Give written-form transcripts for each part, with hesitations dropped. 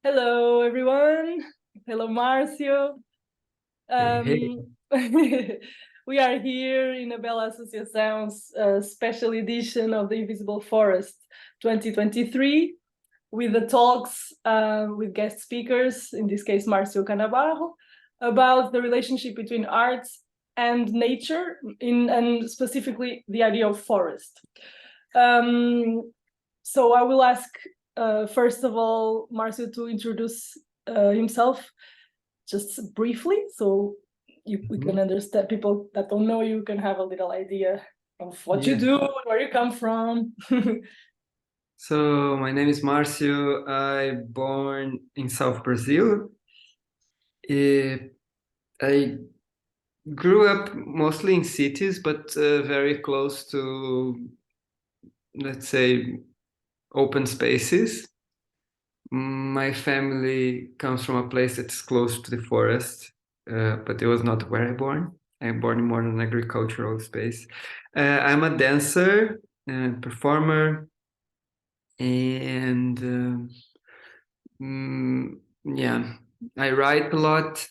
Hello, everyone. Hello, Márcio. Hey. We are here in A Bela Associação's special edition of the Invisible Forest 2023 with the talks with guest speakers, in this case, Márcio Canabarro, about the relationship between arts and nature, and specifically the idea of forest. So I will ask, first of all, Márcio to introduce himself just briefly, so we can understand. People that don't know you can have a little idea of what you do, where you come from. So my name is Márcio. I'm born in South Brazil. I grew up mostly in cities, but very close to, let's say, open spaces. My family comes from a place that's close to the forest, but it was not where I born. I'm born in more an agricultural space. I'm a dancer and performer, and yeah, I write a lot,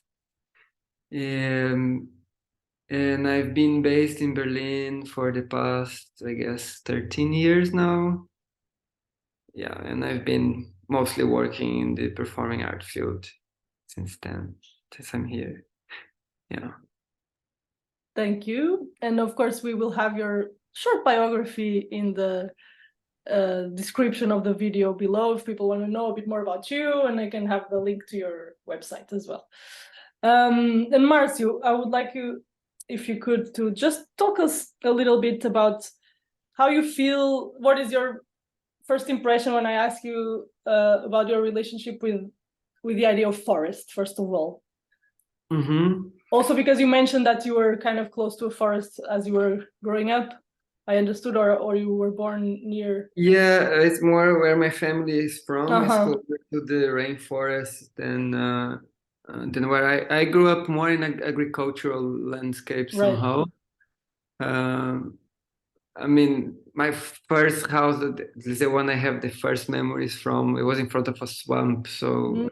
and I've been based in Berlin for the past, I guess, 13 years now. Yeah, and I've been mostly working in the performing art field since then, since I'm here. Yeah. Thank you. And of course, we will have your short biography in the description of the video below if people want to know a bit more about you, and I can have the link to your website as well. And Marcio, I would like you, if you could, to just talk us a little bit about how you feel. What is your first impression when I ask you about your relationship with the idea of forest, first of all? Mm-hmm. Also, because you mentioned that you were kind of close to a forest as you were growing up, I understood, or you were born near. Yeah, it's more where my family is from. It's Uh-huh. closer to the rainforest than where I grew up more in agricultural landscape Right. somehow. Um, I mean, my first house, the one I have the first memories from, it was in front of a swamp. So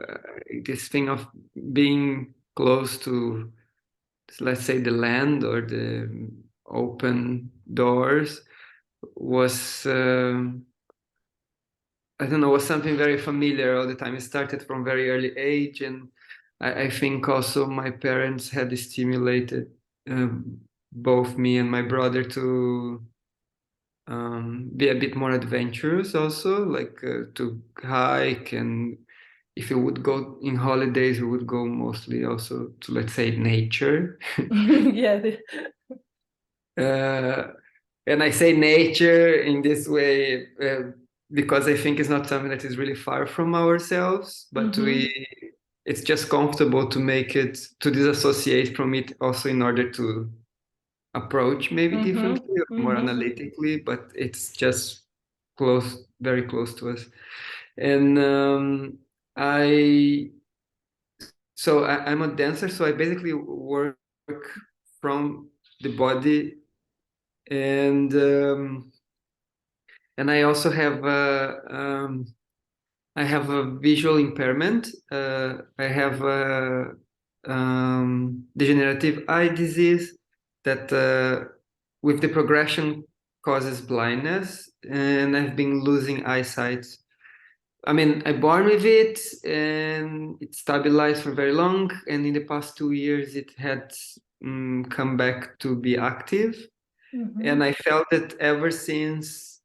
this thing of being close to, let's say, the land or the open doors was, I don't know, was something very familiar all the time. It started from very early age, and I think also my parents had stimulated both me and my brother to be a bit more adventurous also, like to hike, and if we would go in holidays, we would go mostly also to, let's say, nature. Yeah. uh, and I say nature in this way because I think it's not something that is really far from ourselves, but it's just comfortable to make it, to disassociate from it also in order to approach maybe differently or more analytically, but it's just close, very close to us. And I'm a dancer, so I basically work from the body, and I also have I have a visual impairment. I have a degenerative eye disease that, with the progression, causes blindness, and I've been losing eyesight. I mean, I born with it, and it stabilized for very long. And in the past 2 years, it had come back to be active. And I felt that ever since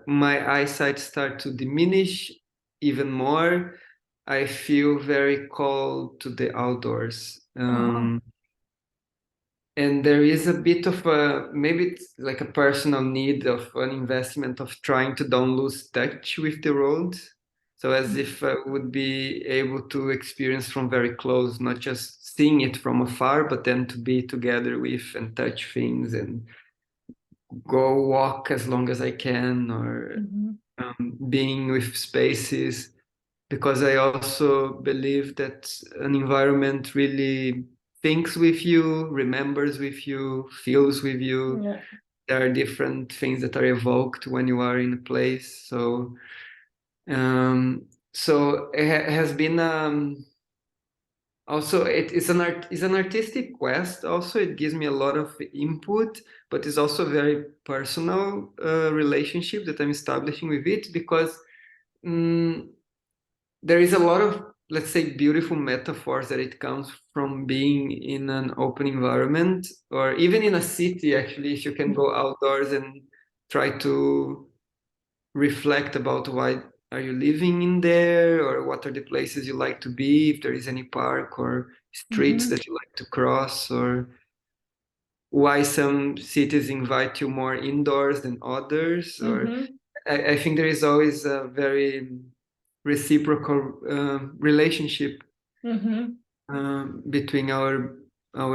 my eyesight started to diminish even more, I feel very called to the outdoors. And there is a bit of a, maybe it's like a personal need of an investment of trying to don't lose touch with the road. So as if I would be able to experience from very close, not just seeing it from afar, but then to be together with and touch things and go walk as long as I can, or being with spaces, because I also believe that an environment really thinks with you, remembers with you, feels with you. Yeah. There are different things that are evoked when you are in a place. So, um, so it has been also it's an artistic quest. Also, it gives me a lot of input, but it's also a very personal relationship that I'm establishing with it, because there is a lot of, let's say, beautiful metaphors that it comes from being in an open environment, or even in a city. Actually, if you can go outdoors and try to reflect about why are you living in there, or what are the places you like to be, if there is any park or streets that you like to cross, or why some cities invite you more indoors than others. Or I think there is always a very reciprocal relationship between our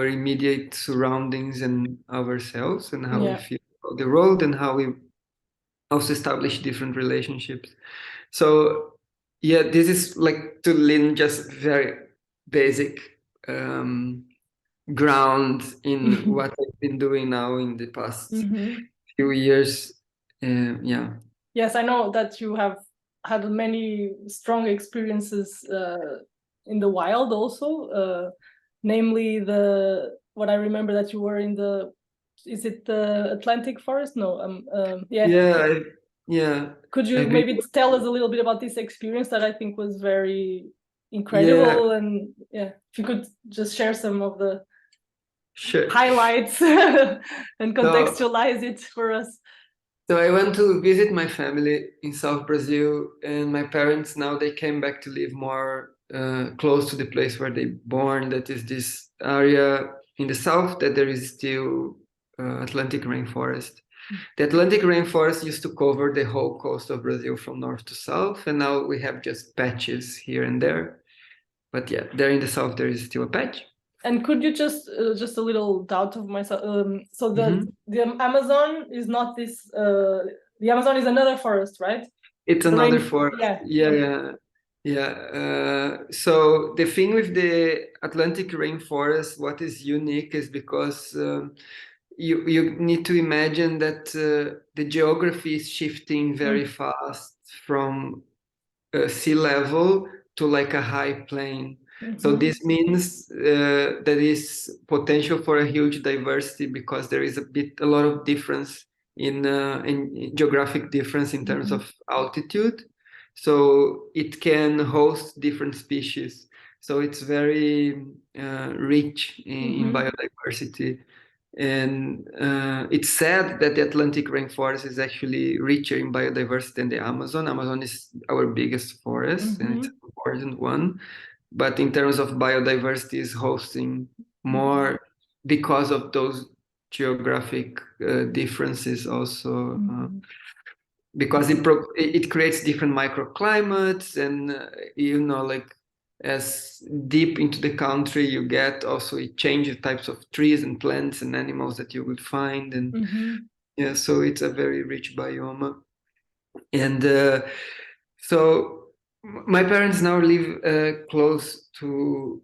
immediate surroundings and ourselves, and how we feel about the world, and how we also establish different relationships. So yeah, this is like, to lean just very basic ground in what I've been doing now in the past few years. Yeah. Yes, I know that you have had many strong experiences in the wild also, namely what I remember that you were in is it the Atlantic forest? No, yeah. Yeah. Could you maybe tell us a little bit about this experience that I think was very incredible? And yeah, if you could just share some of the highlights and contextualize it for us. So I went to visit my family in South Brazil, and my parents, now they came back to live more close to the place where they born. That is this area in the south that there is still Atlantic rainforest. The Atlantic rainforest used to cover the whole coast of Brazil from north to south, and now we have just patches here and there. But yeah, there in the south there is still a patch. And could you just a little doubt of myself? So the Amazon is not this. The Amazon is another forest, right? It's another forest. So the thing with the Atlantic rainforest, what is unique is because you need to imagine that the geography is shifting very fast from sea level to like a high plain. So this means there is potential for a huge diversity, because there is a lot of difference in geographic difference in terms of altitude. So it can host different species. So it's very rich in biodiversity. And it's said that the Atlantic rainforest is actually richer in biodiversity than the Amazon. Amazon is our biggest forest, and it's an important one. But in terms of biodiversity, is hosting more because of those geographic differences also. Because it creates different microclimates, and like as deep into the country you get, also it changes types of trees and plants and animals that you would find, and yeah, so it's a very rich biome. And so my parents now live close to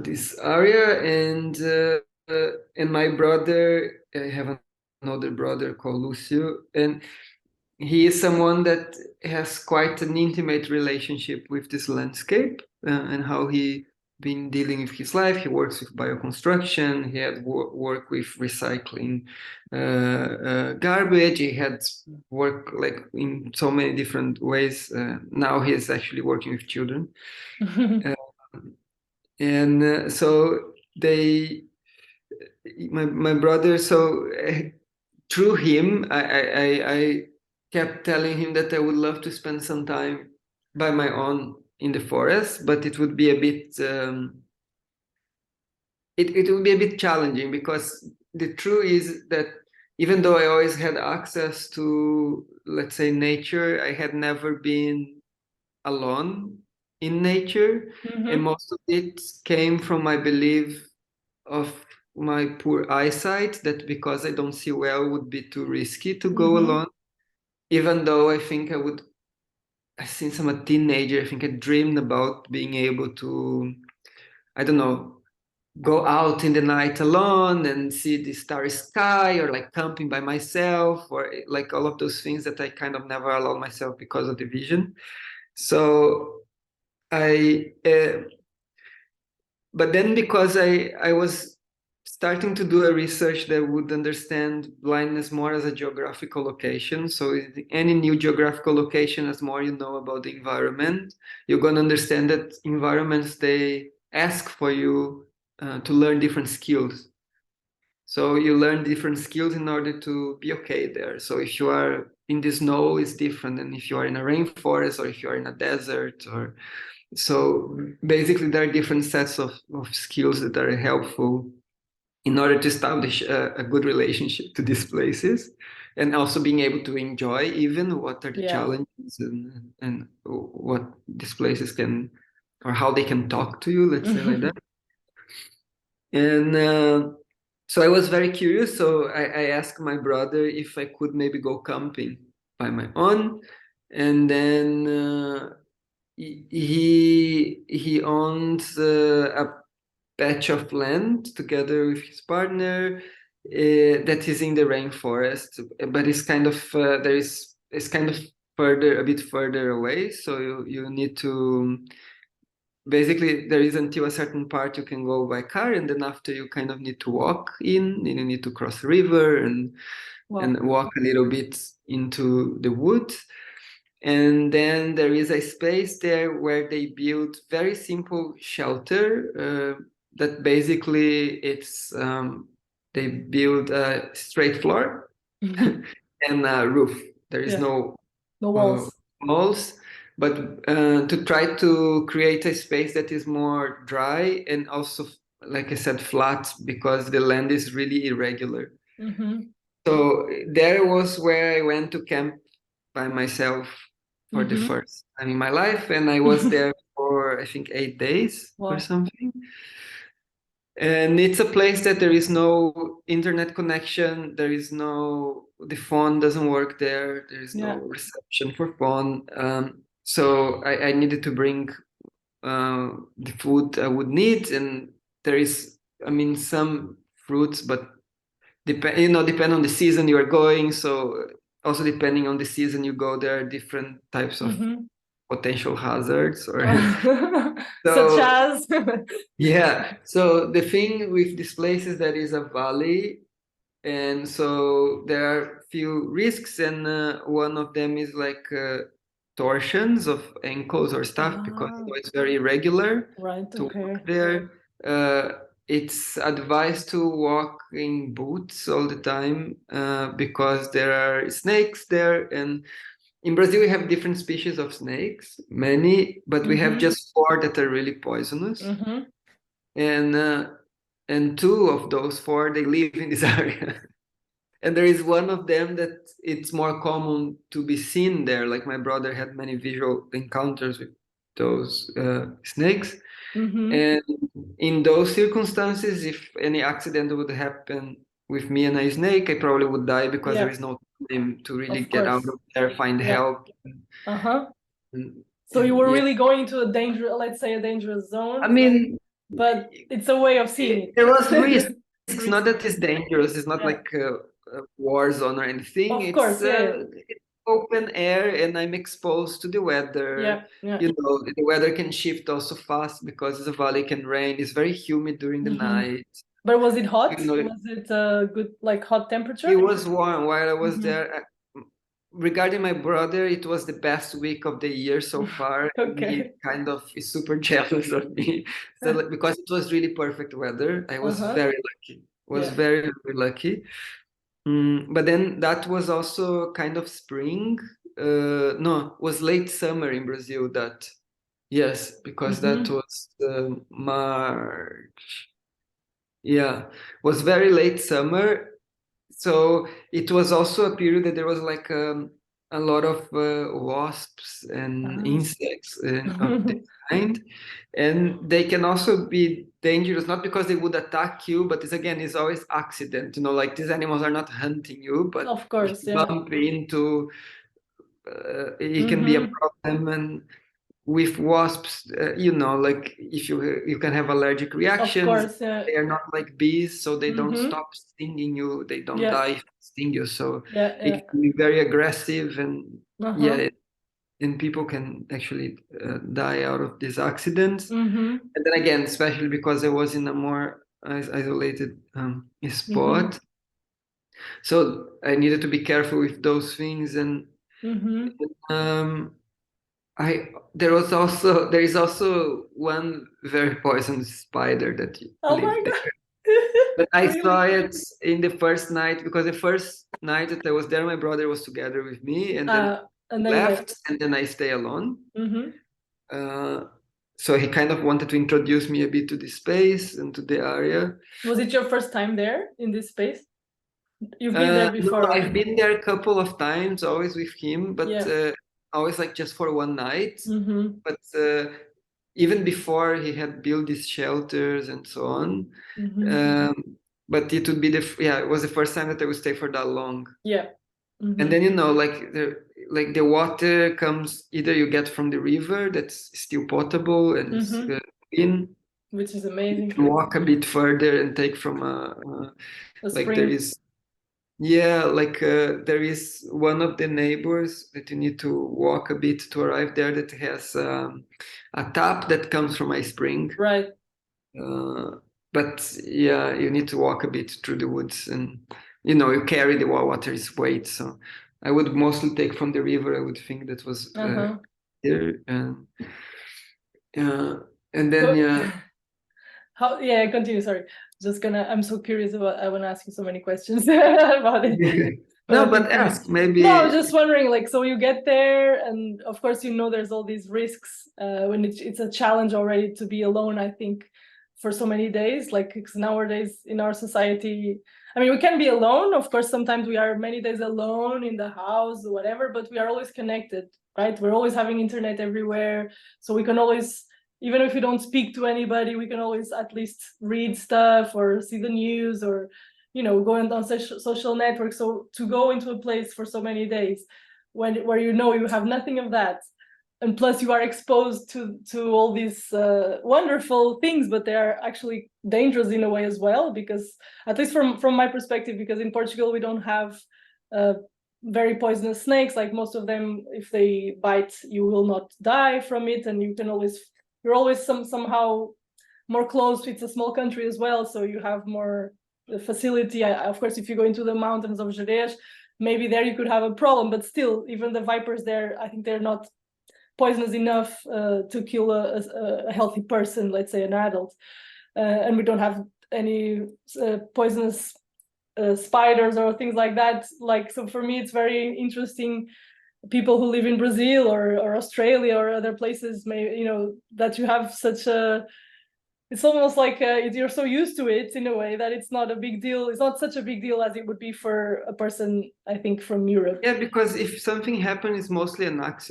this area, and my brother, I have another brother called Lucio, and he is someone that has quite an intimate relationship with this landscape and how he been dealing with his life. He works with bioconstruction. He had work with recycling garbage. He had work like in so many different ways. Now he is actually working with children. And so my brother, so through him, I kept telling him that I would love to spend some time by my own in the forest, but it would be a bit it would be a bit challenging, because the truth is that even though I always had access to, let's say, nature, I had never been alone in nature, and most of it came from my belief of my poor eyesight, that because I don't see well, it would be too risky to go alone. Even though I think since I'm a teenager, I think I dreamed about being able to, I don't know, go out in the night alone and see the starry sky, or like camping by myself, or like all of those things that I kind of never allowed myself because of the vision. So but then because I was starting to do a research that would understand blindness more as a geographical location. So any new geographical location, as more you know about the environment, you're going to understand that environments, they ask for you to learn different skills. So you learn different skills in order to be okay there. So if you are in the snow, it's different than if you are in a rainforest or if you are in a desert. Or so basically there are different sets of skills that are helpful in order to establish a good relationship to these places, and also being able to enjoy even what are the challenges and what these places can, or how they can talk to you, let's say like that. And so I was very curious. So I asked my brother if I could maybe go camping by my own. And then he owns a patch of land together with his partner that is in the rainforest, but it's kind of it's kind of a bit further away. So you need to, basically there is until a certain part you can go by car, and then after you kind of need to walk in, and you need to cross the river and walk a little bit into the woods. And then there is a space there where they build very simple shelter that basically it's they build a straight floor and a roof. There is no walls, but to try to create a space that is more dry and also, like I said, flat, because the land is really irregular. So there was where I went to camp by myself for the first time in my life, and I was there for I think 8 days or something. And it's a place that there is no internet connection, the phone doesn't work there, there is no reception for phone. So I needed to bring the food I would need, and there is, I mean, some fruits, but depend on the season you are going. So also depending on the season you go, there are different types of potential hazards, or such as yeah. So the thing with this place is that is a valley, and so there are few risks, and one of them is like torsions of ankles or stuff, because it's very irregular to walk there. It's advised to walk in boots all the time because there are snakes there. And in Brazil, we have different species of snakes, many, but we have just 4 that are really poisonous. And 2 of those 4, they live in this area. And there is one of them that it's more common to be seen there. Like my brother had many visual encounters with those snakes. And in those circumstances, if any accident would happen with me and a snake, I probably would die, because there is no time to really get out of there, find help. So you were really going to a dangerous zone. I mean, but it's a way of seeing it. There was risks. It's not that it's dangerous. It's not like a war zone or anything. It's open air, and I'm exposed to the weather. You know, the weather can shift also fast because it's a valley, can rain. It's very humid during the night. But was it hot? Was it a good, like, hot temperature? It was warm while I was there. Regarding my brother, it was the best week of the year so far. He kind of is super jealous of me. So, because it was really perfect weather. I was very lucky. Very, very lucky. But then that was also kind of spring. No, it was late summer in Brazil. Yes, because that was March. Yeah, was very late summer. So it was also a period that there was like a lot of wasps and insects of this kind. And they can also be dangerous, not because they would attack you, but it's always accident. You know, like these animals are not hunting you, but of course, if you bump into, it can be a problem. And with wasps, you know, like if you can have allergic reactions. Of course, they are not like bees, so they don't stop stinging you. They don't die if they sting you. So it can be very aggressive, and and people can actually die out of these accidents. Mm-hmm. And then again, especially because I was in a more isolated spot, so I needed to be careful with those things. And there is also one very poisonous spider that Oh my lived there. God. But I Really? saw it in the first night, because the first night that I was there, my brother was together with me, and then and then left, and then I stay alone. Mm-hmm. So he kind of wanted to introduce me a bit to the space and to the area. Was it your first time there in this space? You've been there No, before? I've been there a couple of times, always with him, but Yeah. always like just for one night. Mm-hmm. But even before, he had built these shelters and so on. But it would be it was the first time that I would stay for that long. Yeah. And then like the water comes, either you get from the river that's still potable and it's clean, which is amazing. you can walk a bit further and take from a like spring. there is there is one of the neighbors that you need to walk a bit to arrive there, that has a tap that comes from a spring. Right. But yeah, you need to walk a bit through the woods, and you carry the water's weight. So I would mostly take from the river. I would think that was there, and then How? Yeah, continue. Sorry, I'm so curious about. I want to ask you so many questions about it. No, but ask maybe. No, I was just wondering. Like, so you get there, and of course, there's all these risks when it's a challenge already to be alone. I think for so many days, like, because nowadays in our society, I mean, we can be alone. Of course, sometimes we are many days alone in the house or whatever, but we are always connected, right? We're always having internet everywhere, so we can always, even if we don't speak to anybody, we can always at least read stuff or see the news or, go on social networks. So to go into a place for so many days where you have nothing of that, and plus you are exposed to all these wonderful things, but they are actually dangerous in a way as well, because at least from my perspective, because in Portugal we don't have very poisonous snakes. Like, most of them, if they bite, you will not die from it, and you're always somehow more close. It's a small country as well, so you have more facility. Of course, if you go into the mountains of Jerez, maybe there you could have a problem, but still, even the vipers there, I think they're not poisonous enough to kill a healthy person, let's say an adult. And we don't have any poisonous spiders or things like that. So for me, it's very interesting. People who live in Brazil or Australia or other places, that you have such a, it's almost like you're so used to it in a way that it's not a big deal. It's not such a big deal as it would be for a person, I think, from Europe. Yeah, because if something happens, it's mostly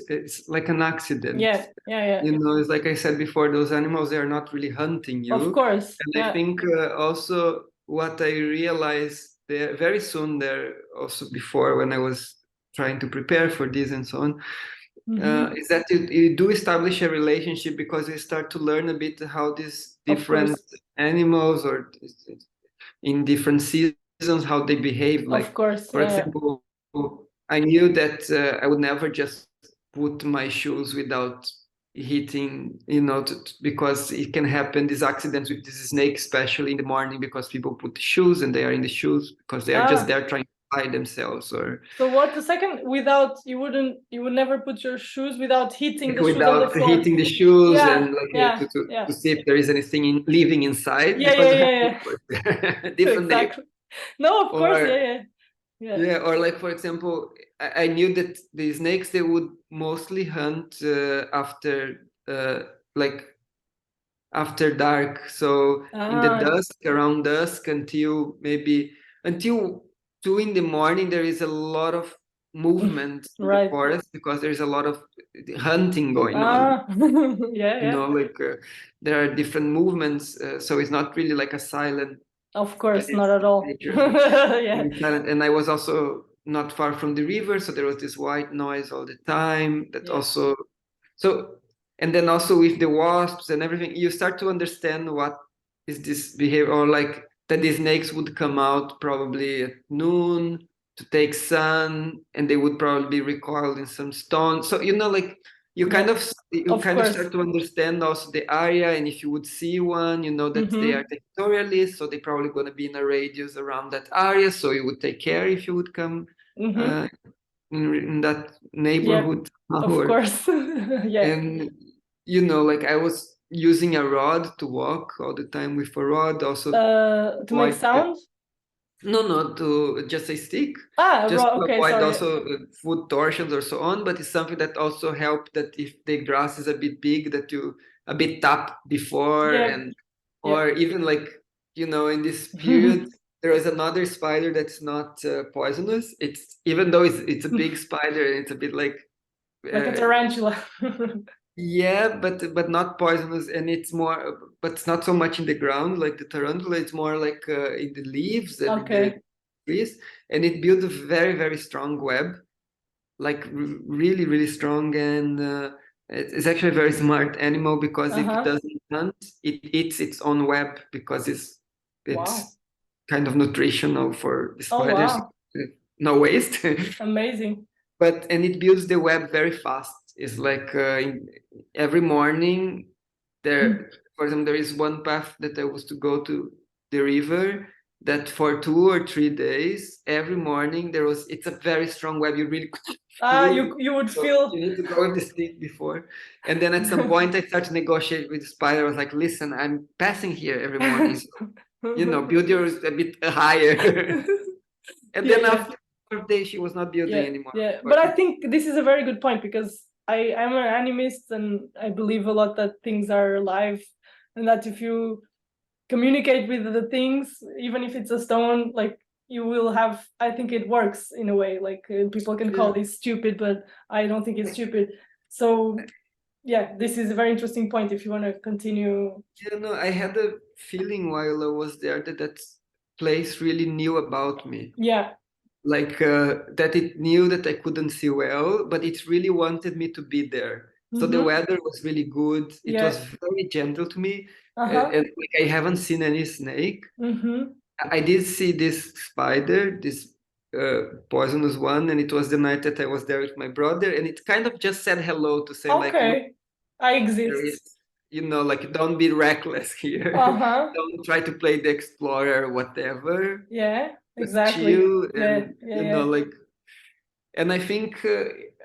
it's like an accident. Yeah. It's like I said before, those animals, they are not really hunting you. Of course. And I think also what I realized there very soon there, also before, when I was trying to prepare for this and so on, is that you do establish a relationship, because you start to learn a bit how these different animals, or in different seasons, how they behave. Like, of course, for example, I knew that I would never just put my shoes without hitting, because it can happen, these accidents with this snake, especially in the morning, because people put shoes and they are in the shoes because they are just there trying to hide themselves. Or so what, the second, you would never put your shoes without hitting the shoes on the floor. Hitting the shoes, and to see if there is anything living inside. Different exactly. No, of course, yeah. Or like, for example, I knew that the snakes, they would mostly hunt after dark. So in the dusk, around dusk, until 2 in the morning, there is a lot of movement in the forest, because there's a lot of hunting going on. There are different movements, so it's not really like a silent. Of course, not at all. And I was also not far from the river, so there was this white noise all the time. That also, so, and then also with the wasps and everything, you start to understand what is this behavior, or like that the snakes would come out probably at noon, to take sun, and they would probably be recoiled in some stone. So like you kind of start to understand also the area, and if you would see one, that they are territorialists, so they're probably going to be in a radius around that area. So you would take care if you would come in that neighborhood. Of course. And like I was using a rod to walk all the time with a rod, also to make sound. No, to just a stick. Just to avoid also food torsions or so on. But it's something that also helped that if the grass is a bit big, that you a bit tap before, or even like in this period there is another spider that's not poisonous. It's even though it's a big spider and it's a bit like a tarantula. Yeah, but not poisonous, and it's more, but it's not so much in the ground like the tarantula. It's more like in the leaves and in the trees, and it builds a very, very strong web, like really, really strong, and it's actually a very smart animal because if it doesn't hunt, it eats its own web because it's kind of nutritional for the spiders. No waste. Amazing. And it builds the web very fast. It's like every morning there, for example, there is one path that I was to go to the river that for 2 or 3 days, every morning it's a very strong web. You really you would feel you need to go with the stick before. And then at some point I started to negotiate with the spider. I was like, listen, I'm passing here every morning. So, build yours a bit higher. And then after day she was not building anymore. But I think this is a very good point, because I'm an animist and I believe a lot that things are alive, and that if you communicate with the things, even if it's a stone, like you will have, I think it works in a way, like people can call this stupid, but I don't think it's stupid. So this is a very interesting point if you want to continue. I had a feeling while I was there that place really knew about me. Like that it knew that I couldn't see well, but it really wanted me to be there. So the weather was really good. It was very gentle to me. And like, I haven't seen any snake. I did see this spider, this poisonous one, and it was the night that I was there with my brother, and it kind of just said hello to say like, I exist. Like don't be reckless here. Don't try to play the explorer, whatever. Exactly. Chill and like, and I think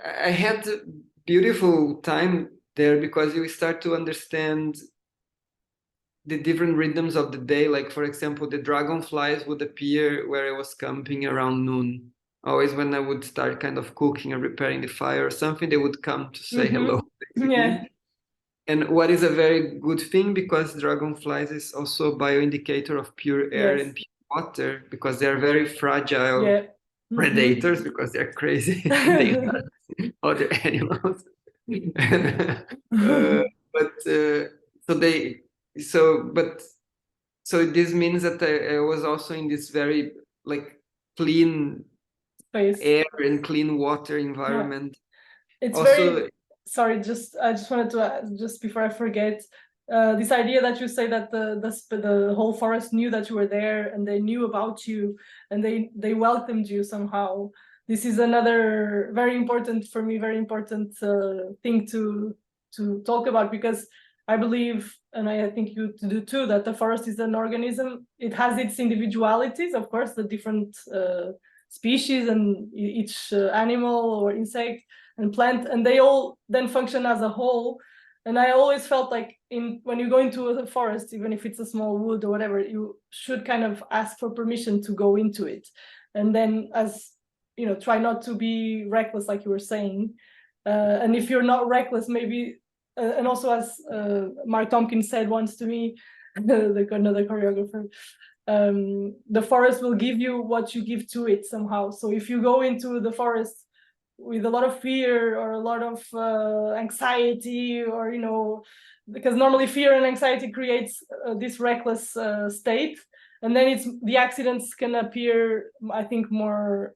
I had a beautiful time there because you start to understand the different rhythms of the day. Like for example, the dragonflies would appear where I was camping around noon. Always when I would start kind of cooking or preparing the fire or something, they would come to say hello. And what is a very good thing, because dragonflies is also a bioindicator of pure air and pure water, because they're very fragile predators, because they're crazy. They are other animals. So this means that I was also in this very like clean air and clean water environment. It's also very sorry, I just wanted to just before I forget, this idea that you say that the whole forest knew that you were there and they knew about you and they welcomed you somehow. This is another very important for me, very important thing to talk about, because I believe, and I think you do too, that the forest is an organism. It has its individualities, of course, the different species and each animal or insect and plant, and they all then function as a whole. And I always felt like when you go into a forest, even if it's a small wood or whatever, you should kind of ask for permission to go into it. And then, as you know, try not to be reckless, like you were saying. And if you're not reckless, maybe, and also as Mark Tompkins said once to me, another choreographer, the forest will give you what you give to it somehow. So if you go into the forest with a lot of fear or a lot of anxiety, or because normally fear and anxiety creates this reckless state, and then the accidents can appear, I think, more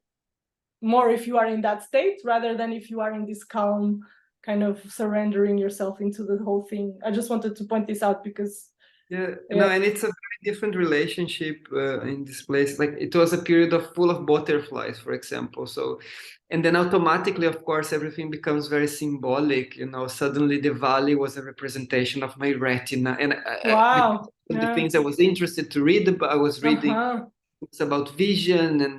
if you are in that state rather than if you are in this calm kind of surrendering yourself into the whole thing. I just wanted to point this out because Yeah, no, and it's a very different relationship in this place. Like it was a period of full of butterflies, for example. So, and then automatically, of course, everything becomes very symbolic. You know, suddenly the valley was a representation of my retina, and because Wow. of the Yeah. things I was interested to read about, I was reading books about vision and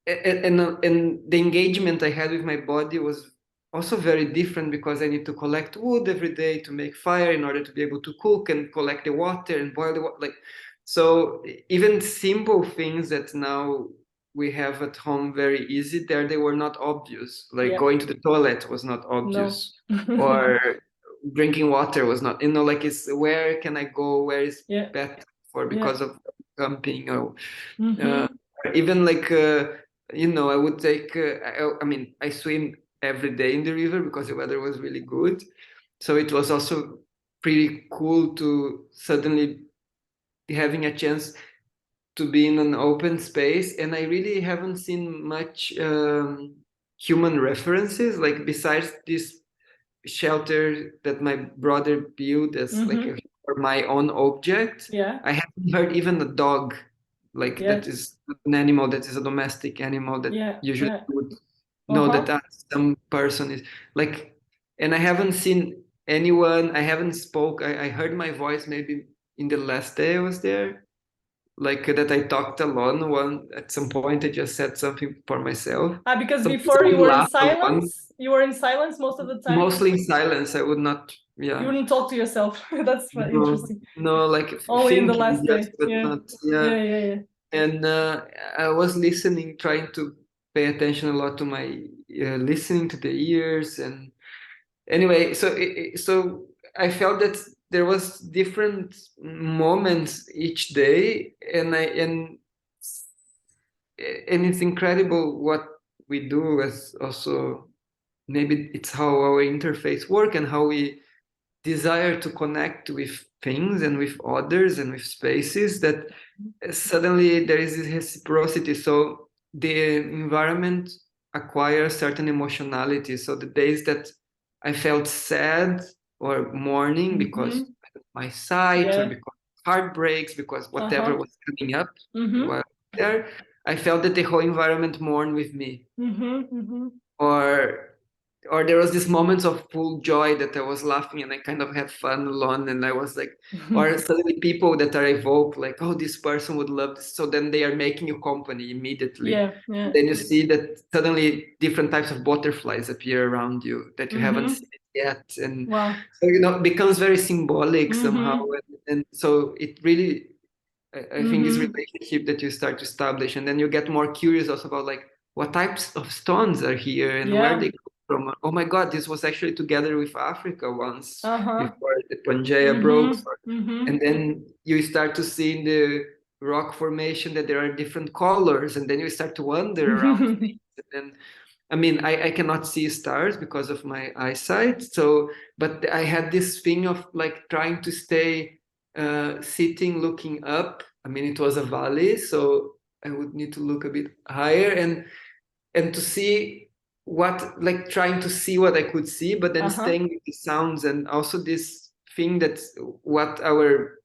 the engagement I had with my body was also very different because I need to collect wood every day to make fire in order to be able to cook and collect the water and boil the water. Like, so even simple things that now we have at home very easy there, they were not obvious. Like going to the toilet was not obvious, or drinking water was not. You know, like it's where can I go? Where is better for because of camping or even like. You know, I would take, I mean, I swim every day in the river because the weather was really good. So it was also pretty cool to suddenly having a chance to be in an open space. And I really haven't seen much human references, like besides this shelter that my brother built as like for my own object. I haven't heard even a dog like that is an animal that is a domestic animal that usually would know that some person is like, and I haven't seen anyone. I haven't spoke. I heard my voice maybe in the last day I was there, like that I talked alone. One at some point I just said something for myself. Because Sometimes before I you would were in laugh alone. silence. You were in silence most of the time. Mostly in silence. I would not. Yeah. You wouldn't talk to yourself. That's interesting. No, like only in the thinking last just, day. but not. Yeah. And I was listening, trying to pay attention a lot to my listening to the ears, and anyway, so I felt that there was different moments each day, and it's incredible what we do as also maybe it's how our interface work and how we desire to connect with things and with others and with spaces that suddenly there is this reciprocity. So the environment acquires certain emotionality. So the days that I felt sad or mourning because of my sight or because heartbreaks, because whatever was coming up while there, I felt that the whole environment mourned with me. Or there was this moments of full joy that I was laughing and I kind of had fun alone, and I was like, or suddenly people that are evoked, like, oh, this person would love this. So then they are making you company immediately. Then you see that suddenly different types of butterflies appear around you that you haven't seen it yet. And so, you know, it becomes very symbolic somehow. And so it really, I think this relationship that you start to establish, and then you get more curious also about like what types of stones are here and where they come from. Oh my God, this was actually together with Africa once before the Pangaea broke. And then you start to see in the rock formation that there are different colors, and then you start to wander around things. And then, I mean, I cannot see stars because of my eyesight. So, but I had this thing of like trying to stay sitting, looking up. I mean, it was a valley, so I would need to look a bit higher and to see what, like trying to see what I could see, but then staying with the sounds, and also this thing that's what our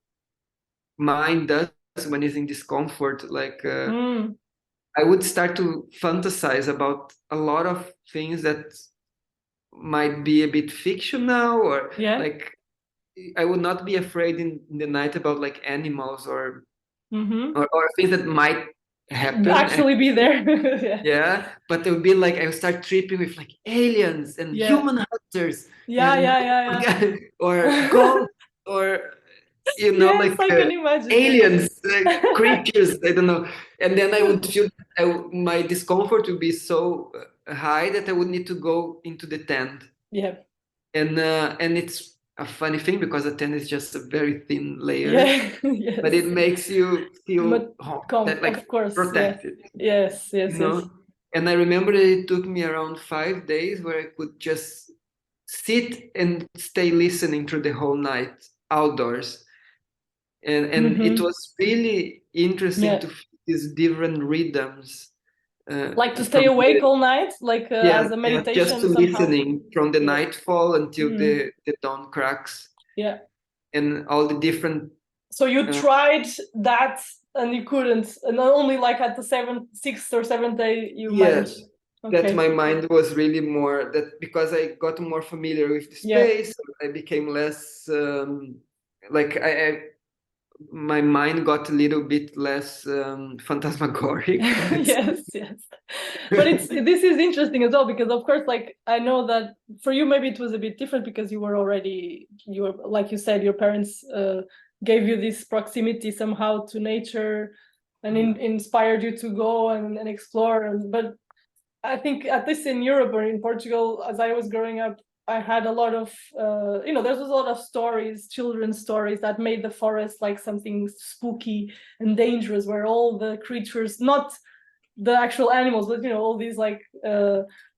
mind does when it's in discomfort. Like I would start to fantasize about a lot of things that might be a bit fictional, or like I would not be afraid in the night about like animals or things that might happen actually be there. Yeah, but it would be like I would start tripping with like aliens and human hunters or ghosts or you know like I can imagine. aliens creatures, I don't know. And then I would feel my discomfort would be so high that I would need to go into the tent. And it's a funny thing because a tent is just a very thin layer, but it makes you feel of course, protected. Yes. And I remember that it took me around 5 days where I could just sit and stay listening through the whole night outdoors. And it was really interesting to feel these different rhythms. Like to stay awake all night, like as a meditation. Just to listening from the nightfall until the dawn cracks. And all the different So you tried that and you couldn't, and not only like at the sixth or seventh day you managed. That Okay. my mind was really more that because I got more familiar with the space, I became less like my mind got a little bit less phantasmagoric. Yes. But this is interesting as well, because of course, like I know that for you maybe it was a bit different because you were like you said, your parents gave you this proximity somehow to nature and inspired you to go and explore. But I think at least in Europe or in Portugal, as I was growing up, I had a lot of, there's a lot of stories, children's stories that made the forest like something spooky and dangerous, where all the creatures, not the actual animals, but, all these like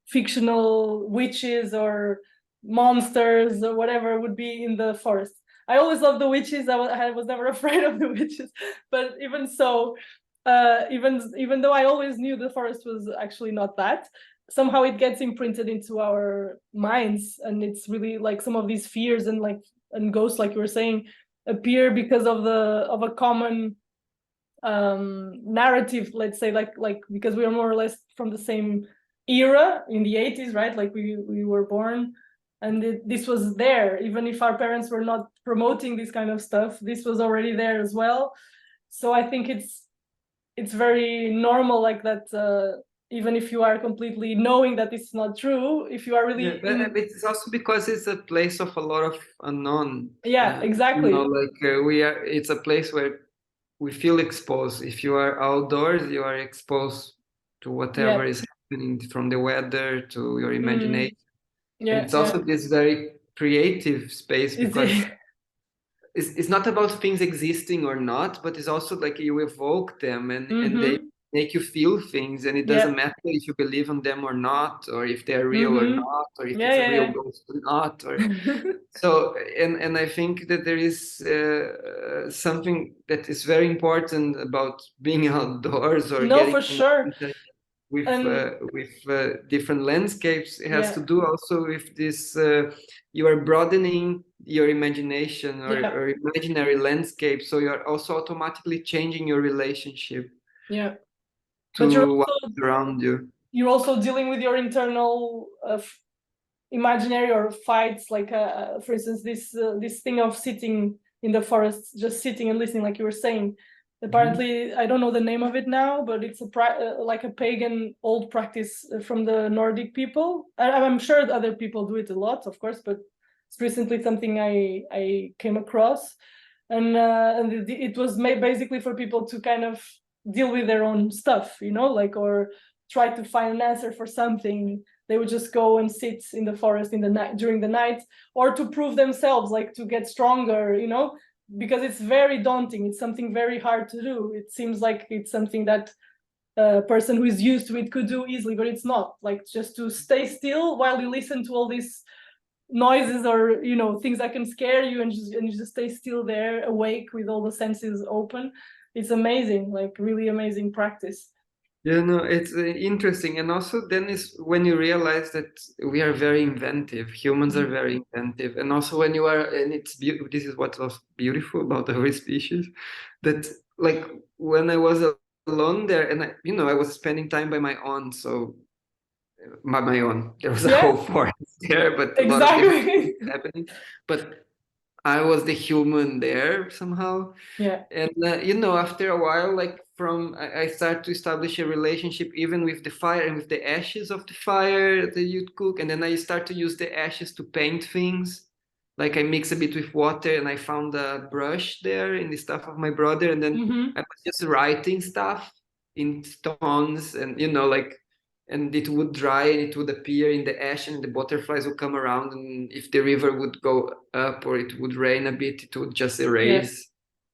fictional witches or monsters or whatever would be in the forest. I always loved the witches. I was never afraid of the witches, but even so, even though I always knew the forest was actually not that, somehow it gets imprinted into our minds, and it's really like some of these fears and ghosts, like you were saying, appear because of a common narrative, let's say, like because we are more or less from the same era in the 80s, right? Like we were born, and this was there. Even if our parents were not promoting this kind of stuff, this was already there as well. So I think it's very normal, like that. Even if you are completely knowing that it's not true, if you are really but it's also because it's a place of a lot of unknown. Exactly. It's a place where we feel exposed. If you are outdoors, you are exposed to whatever is happening, from the weather to your imagination. And it's also this very creative space, because it's not about things existing or not, but it's also like you evoke them and they make you feel things, and it doesn't matter if you believe in them or not, or if they're real or not, or if it's a real ghost or not, or so. And I think that there is something that is very important about being outdoors or getting for sure with different landscapes. It has to do also with this you are broadening your imagination or imaginary landscape, so you're also automatically changing your relationship to what's around you. You're also dealing with your internal imaginary or fights, like for instance this thing of sitting in the forest, just sitting and listening, like you were saying. Apparently, I don't know the name of it now, but it's like a pagan old practice from the Nordic people. I'm sure other people do it a lot, of course, but it's recently something I came across, and it was made basically for people to kind of deal with their own stuff, like, or try to find an answer for something. They would just go and sit in the forest in the night, during the night, or to prove themselves, like to get stronger, because it's very daunting. It's something very hard to do. It seems like it's something that a person who is used to it could do easily, but it's not. Like, just to stay still while you listen to all these noises or things that can scare you, and you just stay still there, awake with all the senses open. It's amazing, like really amazing practice. It's interesting. And also then is when you realize that we are very inventive. Humans are very inventive. And also when you are, and it's beautiful, this is what was beautiful about our species, that like when I was alone there, and I was spending time by my own, so by my own, there was a whole forest there, but a lot of different things happening. But I was the human there somehow. And after a while, like I start to establish a relationship even with the fire and with the ashes of the fire that you'd cook. And then I start to use the ashes to paint things. Like I mix a bit with water, and I found a brush there in the stuff of my brother. And then I was just writing stuff in stones, and and it would dry and it would appear in the ash, and the butterflies would come around, and if the river would go up or it would rain a bit, it would just erase.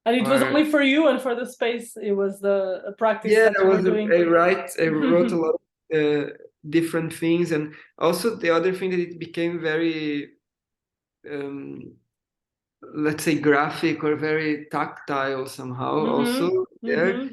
And it was only for you and for the space. It was a practice that you were doing. I wrote a lot of different things. And also the other thing that it became very let's say graphic or very tactile somehow also there.